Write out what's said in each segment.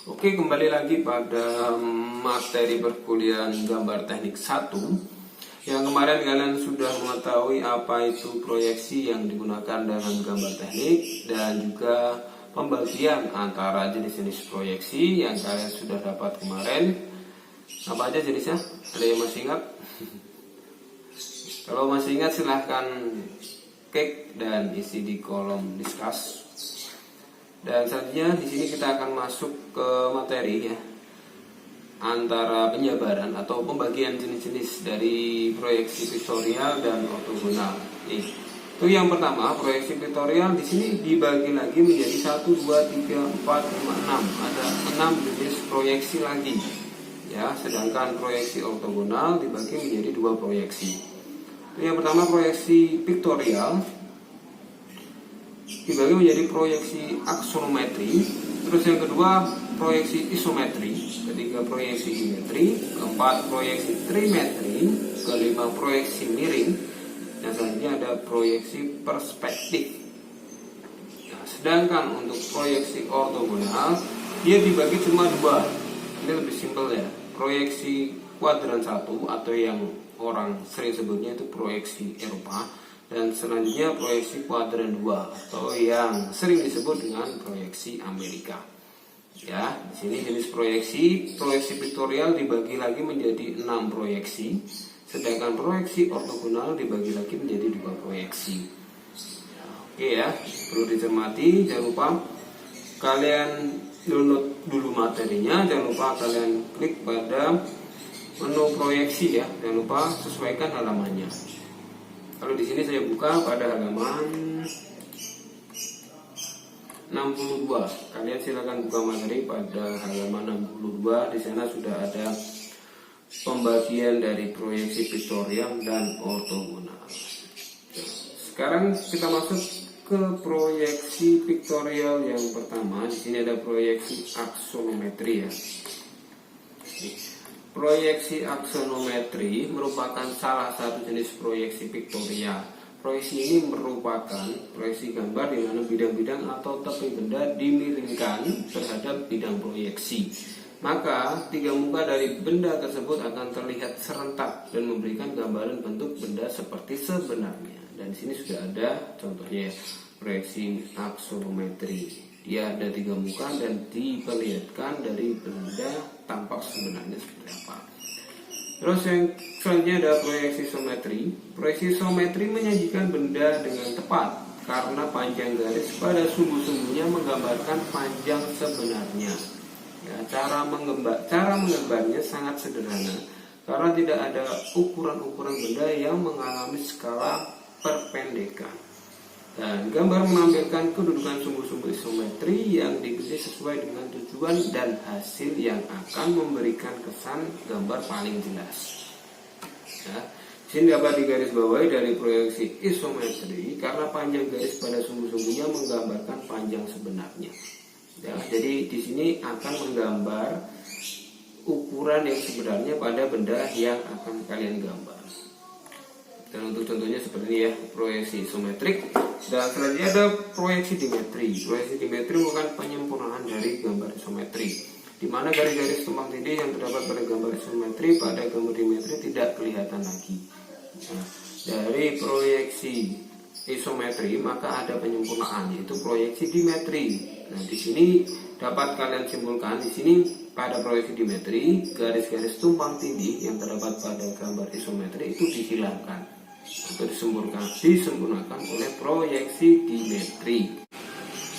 Oke, kembali lagi pada materi perkuliahan gambar teknik 1. Yang kemarin kalian sudah mengetahui apa itu proyeksi yang digunakan dalam gambar teknik dan juga pembagian antara jenis-jenis proyeksi yang kalian sudah dapat kemarin. Apa aja jenisnya? Ada yang masih ingat? Kalau masih ingat silahkan klik dan isi di kolom discuss. Dan selanjutnya di sini kita akan masuk ke materi ya, antara penjabaran atau pembagian jenis-jenis dari proyeksi piktorial dan ortogonal. Itu yang pertama, proyeksi piktorial di sini dibagi lagi menjadi 1, 2, 3, 4, 5, 6. Ada 6 jenis proyeksi lagi. Ya, sedangkan proyeksi ortogonal dibagi menjadi 2 proyeksi. Itu yang pertama, proyeksi piktorial dibagi menjadi proyeksi aksonometri. Terus yang kedua, proyeksi isometri. Ketiga, proyeksi dimetri. Keempat, proyeksi trimetri. Kelima, proyeksi miring. Dan selanjutnya ada proyeksi perspektif. Nah, sedangkan untuk proyeksi ortogonal dia dibagi cuma 2. Ini lebih simpel ya. Proyeksi kuadran 1 atau yang orang sering sebutnya itu proyeksi Eropa. Dan selanjutnya proyeksi kuadran 2 atau yang sering disebut dengan proyeksi Amerika. Ya, di sini jenis proyeksi piktorial dibagi lagi menjadi 6 proyeksi, sedangkan proyeksi ortogonal dibagi lagi menjadi 2 proyeksi. Ya, oke ya, perlu dicermati. Jangan lupa kalian download dulu materinya, jangan lupa kalian klik pada menu proyeksi ya, jangan lupa sesuaikan halamannya. Kalau di sini saya buka pada halaman 62. Kalian silakan buka materi pada halaman 62. Di sana sudah ada pembagian dari proyeksi piktorial dan ortogonal. Sekarang kita masuk ke proyeksi piktorial yang pertama. Di sini ada proyeksi aksonometri ya. Proyeksi aksonometri merupakan salah satu jenis proyeksi piktorial. Proyeksi ini merupakan proyeksi gambar di mana bidang-bidang atau tepung benda dimiringkan terhadap bidang proyeksi. Maka tiga muka dari benda tersebut akan terlihat serentak dan memberikan gambaran bentuk benda seperti sebenarnya. Dan di sini sudah ada contohnya ya, proyeksi aksonometri. Dia ada 3 muka dan diperlihatkan dari benda tampak sebenarnya seperti apa. Terus yang selanjutnya ada proyeksi isometri. Proyeksi isometri menyajikan benda dengan tepat karena panjang garis pada sumbu-sumbunya menggambarkan panjang sebenarnya. Ya, cara menggambarnya sangat sederhana karena tidak ada ukuran-ukuran benda yang mengalami skala perpendekan. Dan gambar menampilkan kedudukan sumbu-sumbu isometri yang dipilih sesuai dengan tujuan dan hasil yang akan memberikan kesan gambar paling jelas. Ya, sini dapat digarisbawahi dari proyeksi isometri karena panjang garis pada sumbu-sumbunya menggambarkan panjang sebenarnya. Ya, jadi di sini akan menggambar ukuran yang sebenarnya pada benda yang akan kalian gambar. Dan untuk contohnya seperti ini ya, proyeksi isometrik. Dan selanjutnya ada proyeksi dimetri. Proyeksi dimetri merupakan penyempurnaan dari gambar isometri, di mana garis-garis tumpang tindih yang terdapat pada gambar isometri pada gambar dimetri tidak kelihatan lagi. Nah, dari proyeksi isometri maka ada penyempurnaan yaitu proyeksi dimetri. Nah, di sini dapat kalian simpulkan di sini pada proyeksi dimetri garis-garis tumpang tindih yang terdapat pada gambar isometri itu dihilangkan atau disempurnakan oleh proyeksi dimetri.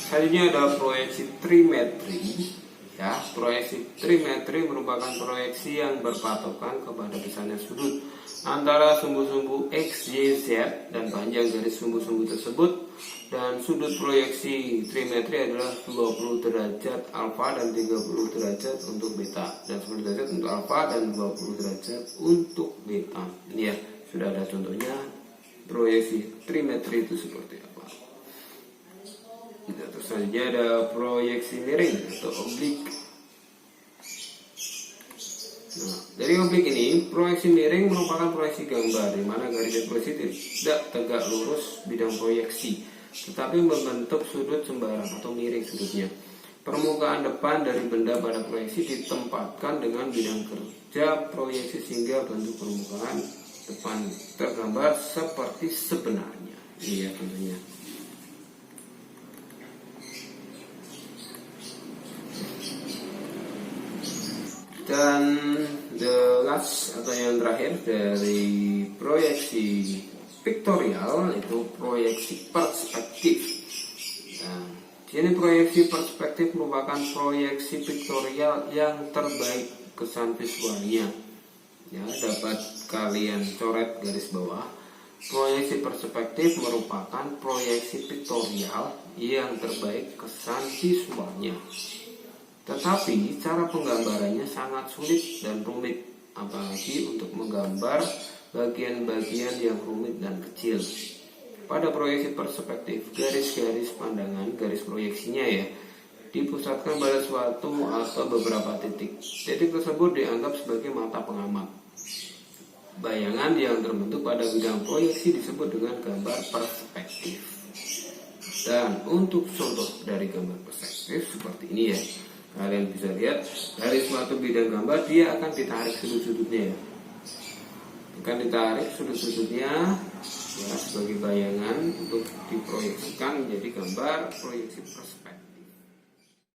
Selanjutnya ada proyeksi trimetri. Ya, proyeksi trimetri merupakan proyeksi yang berpatokan kepada pisahnya sudut antara sumbu-sumbu X, Y, Z dan panjang garis sumbu-sumbu tersebut. Dan sudut proyeksi trimetri adalah 20 derajat alfa dan 30 derajat untuk beta, dan 10 derajat untuk alfa dan 20 derajat untuk beta. Ini ya, sudah ada contohnya proyeksi trimetri itu seperti apa. Terus selanjutnya ada proyeksi miring atau oblik. Nah, dari oblik ini, proyeksi miring merupakan proyeksi gambar di mana garis proyeksi tidak tegak lurus bidang proyeksi, tetapi membentuk sudut sembarang atau miring sudutnya. Permukaan depan dari benda pada proyeksi ditempatkan dengan bidang kerja proyeksi sehingga bentuk permukaan depan tergambar seperti sebenarnya. Iya tentunya. Dan the last atau yang terakhir dari proyeksi piktorial itu proyeksi perspektif. Nah, jadi proyeksi perspektif merupakan proyeksi piktorial yang terbaik kesan visualnya. Ya, dapat kalian coret garis bawah. Proyeksi perspektif merupakan proyeksi piktorial yang terbaik kesan visualnya. Tetapi cara penggambarannya sangat sulit dan rumit, apalagi untuk menggambar bagian-bagian yang rumit dan kecil. Pada proyeksi perspektif, garis-garis pandangan, garis proyeksinya ya, dipusatkan pada suatu atau beberapa titik. Titik tersebut dianggap sebagai mata pengamat. Bayangan yang terbentuk pada bidang proyeksi disebut dengan gambar perspektif. Dan untuk contoh dari gambar perspektif seperti ini ya, kalian bisa lihat dari suatu bidang gambar dia akan ditarik sudut-sudutnya ya. Akan ditarik sudut-sudutnya ya, sebagai bayangan untuk diproyeksikan menjadi gambar proyeksi perspektif.